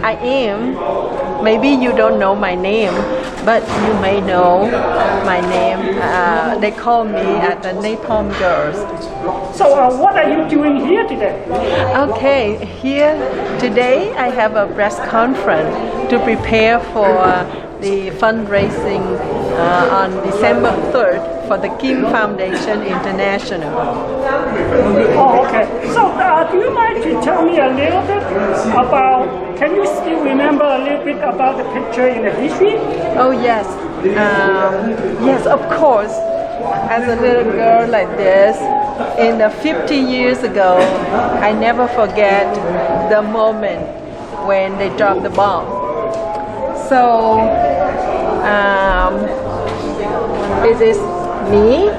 I am. Maybe you don't know my name, but you may know my name. They call me the Napalm Girls. So what are you doing here today? Okay, here today I have a press conference to prepare for the fundraising on December 3rd for the Kim Foundation International. Oh, okay. So do you mind to tell me a little bit about, can you still remember a little bit about the picture in the history? Oh yes, yes of course. As a little girl like this, in the 50 years ago, I never forget the moment when they dropped the bomb. So it is me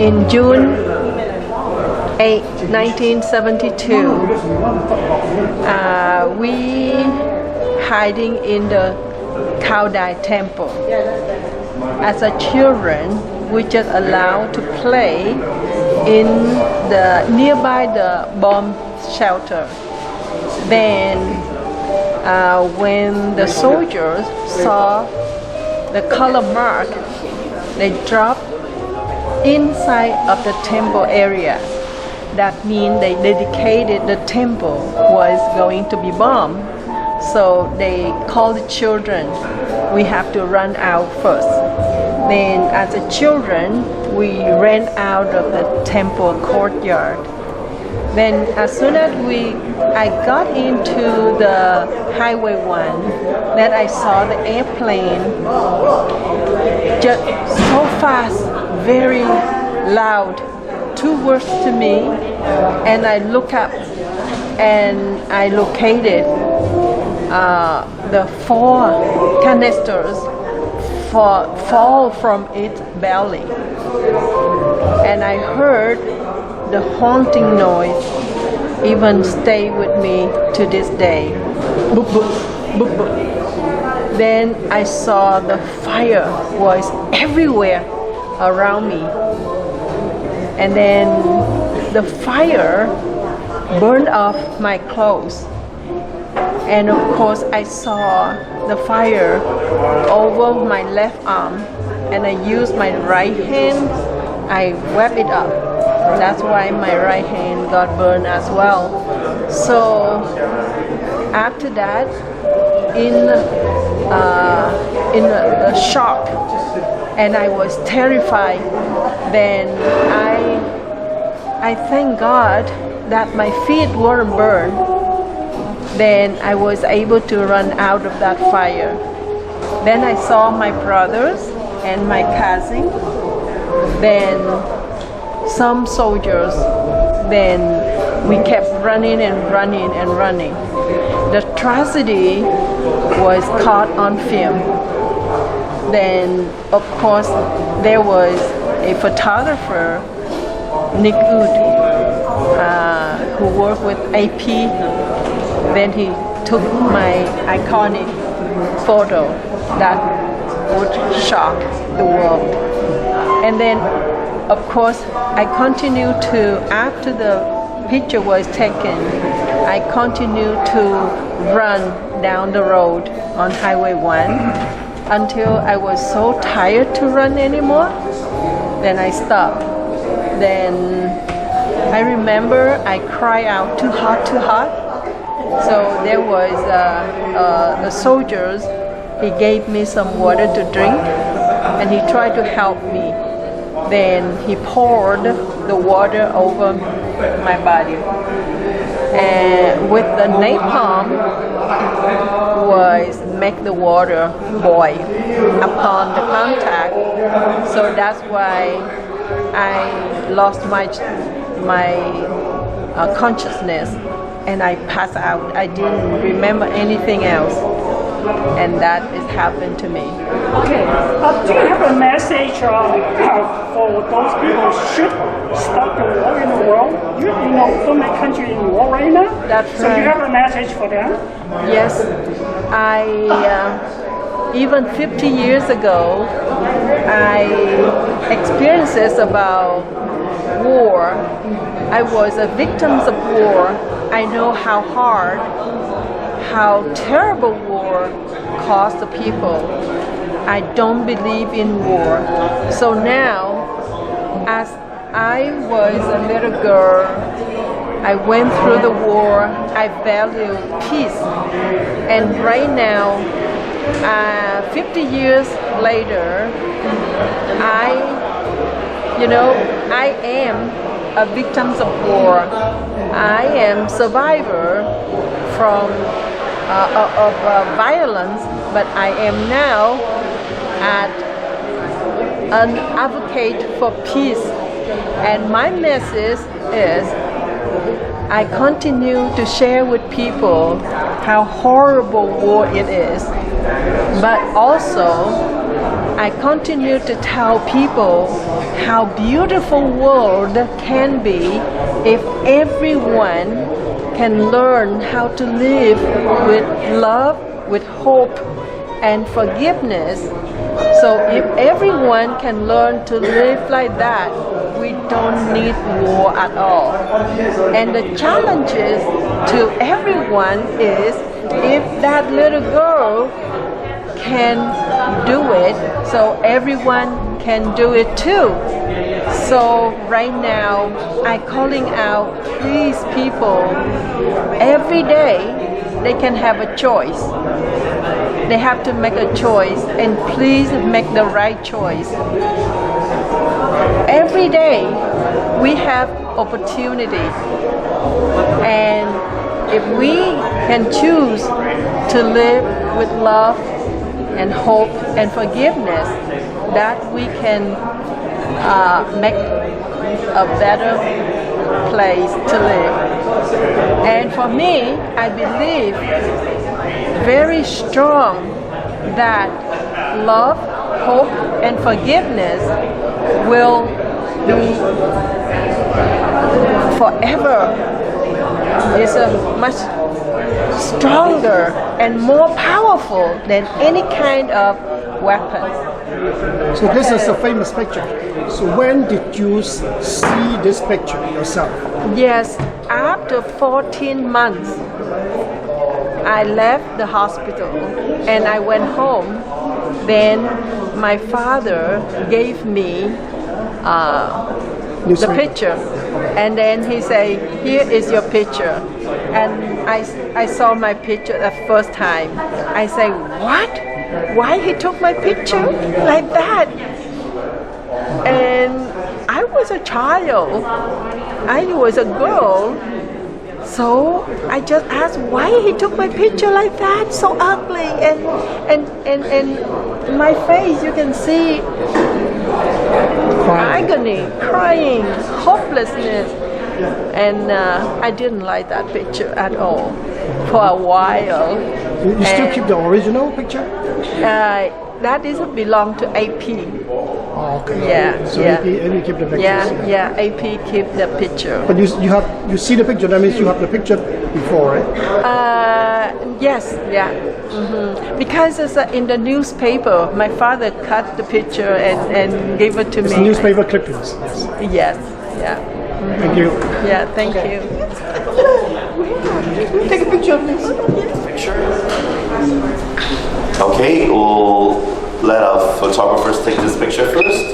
in June 8, 1972. We hiding in the Kaodai temple. As a children, we just allowed to play in the nearby the bomb shelter. Then when the soldiers saw the color mark, they dropped inside of the temple area. That means they dedicated the temple was going to be bombed. So they called the children, we have to run out first. Then as a children, we ran out of the temple courtyard. Then as soon as I got into the Highway 1, that I saw the airplane just so fast, very loud, towards to me, and I look up and I located the 4 canisters fall from its belly, and I heard the haunting noise even stay with me to this day. Boop, boop, boop, boop. Then I saw the fire was everywhere around me, and then the fire burned off my clothes. And of course I saw the fire over my left arm, and I used my right hand, I wrapped it up. That's why my right hand got burned as well. So after that, in a shock, and I was terrified, then I thank God that my feet weren't burned. Then I was able to run out of that fire. Then I saw my brothers and my cousin. Then some soldiers. Then we kept running and running and running. The tragedy was caught on film. Then of course there was a photographer, Nick Wood, who worked with AP. Then he took my iconic photo that would shock the world. And then, of course, I continued to, after the picture was taken, I continued to run down the road on Highway 1 until I was so tired to run anymore. Then I stopped. Then I remember I cried out, too hot, too hot. So there was the soldiers, he gave me some water to drink, and he tried to help me. Then he poured the water over my body. And with the napalm was make the water boil upon the contact. So that's why I lost my consciousness. and I passed out. I didn't remember anything else, and that has happened to me. Okay. Do you have a message for those people who should stop the war in the world? You know, so many countries in war right now. That's so right. you have a message for them? Yes, I even 50 years ago, I experienced this about war. I was a victim of war. I know how hard, how terrible war cost the people. I don't believe in war. So now, as I was a little girl, I went through the war. I value peace. And right now, 50 years later, I am a victim of war. I am survivor from of violence, but I am now an advocate for peace. And my message is, I continue to share with people how horrible war it is, but also I continue to tell people how beautiful world can be if everyone can learn how to live with love, with hope, and forgiveness. So if everyone can learn to live like that, we don't need war at all. And the challenges to everyone is, if that little girl can do it, so everyone can do it too. So right now, I'm calling out, please people, every day they can have a choice. They have to make a choice, and please make the right choice. Every day we have opportunity, and if we can choose to live with love and hope and forgiveness, that we can make a better place to live. And for me, I believe very strong that love, hope, and forgiveness will be forever. It's a much stronger and more powerful than any kind of weapon. So this is a famous picture. So when did you see this picture yourself? Yes, after 14 months, I left the hospital and I went home. Then my father gave me the picture, and then he said, "Here is your picture." And I saw my picture the first time. I say, "What? Why he took my picture like that?" And I was a child. I was a girl. So I just asked why he took my picture like that, so ugly, and my face you can see agony, crying, hopelessness, and I didn't like that picture at all for a while. You still keep the original picture? That is belong to AP. Oh, okay. Yeah, so yeah. AP keep the pictures. Yeah, AP keep the picture. But you see the picture. That means you have the picture before, right? Yes, yeah. Because it's in the newspaper. My father cut the picture and gave it to It's me. newspaper clippings. Yes. Yes, yeah. Thank you. Yeah, thank you. Take a picture of this. Okay, we'll let our photographers take this picture first.